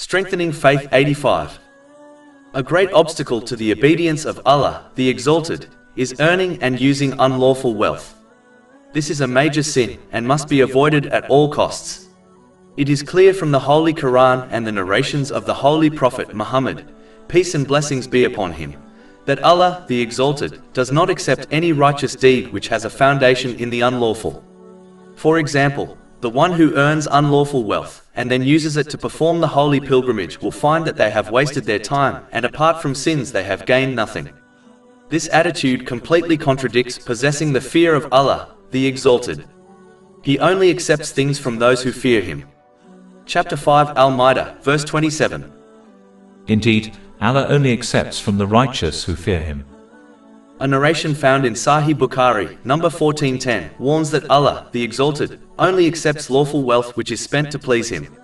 Strengthening Faith 85. A great obstacle to the obedience of Allah, the Exalted, is earning and using unlawful wealth. This is a major sin and must be avoided at all costs. It is clear from the Holy Quran and the narrations of the Holy Prophet Muhammad, peace and blessings be upon him, that Allah, the Exalted, does not accept any righteous deed which has a foundation in the unlawful. For example, the one who earns unlawful wealth and then uses it to perform the holy pilgrimage will find that they have wasted their time, and apart from sins they have gained nothing. This attitude completely contradicts possessing the fear of Allah, the Exalted. He only accepts things from those who fear Him. Chapter 5 Al-Ma'idah, verse 27. Indeed, Allah only accepts from the righteous who fear Him. A narration found in Sahih Bukhari, number 1410, warns that Allah, the Exalted, only accepts lawful wealth which is spent to please Him.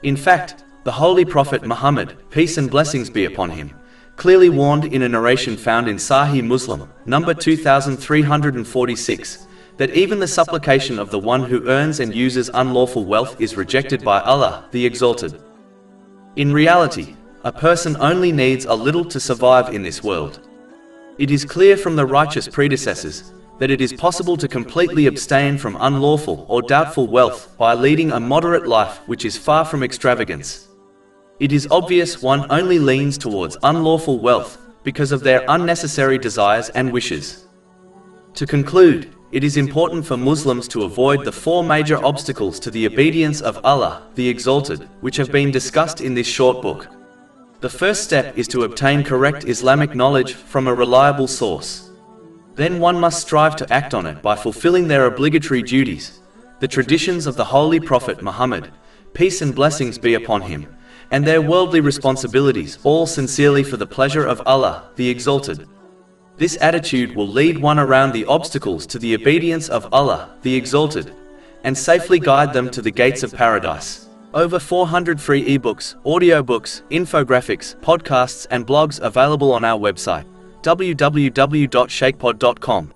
In fact, the Holy Prophet Muhammad, peace and blessings be upon him, clearly warned in a narration found in Sahih Muslim, number 2346, that even the supplication of the one who earns and uses unlawful wealth is rejected by Allah, the Exalted. In reality, a person only needs a little to survive in this world. It is clear from the righteous predecessors that it is possible to completely abstain from unlawful or doubtful wealth by leading a moderate life which is far from extravagance. It is obvious one only leans towards unlawful wealth because of their unnecessary desires and wishes. To conclude, it is important for Muslims to avoid the four major obstacles to the obedience of Allah, the Exalted, which have been discussed in this short book. The first step is to obtain correct Islamic knowledge from a reliable source. Then one must strive to act on it by fulfilling their obligatory duties, the traditions of the Holy Prophet Muhammad, peace and blessings be upon him, and their worldly responsibilities, all sincerely for the pleasure of Allah, the Exalted. This attitude will lead one around the obstacles to the obedience of Allah, the Exalted, and safely guide them to the gates of paradise. Over 400 free ebooks, audiobooks, infographics, podcasts and blogs available on our website, www.shaykhpod.com.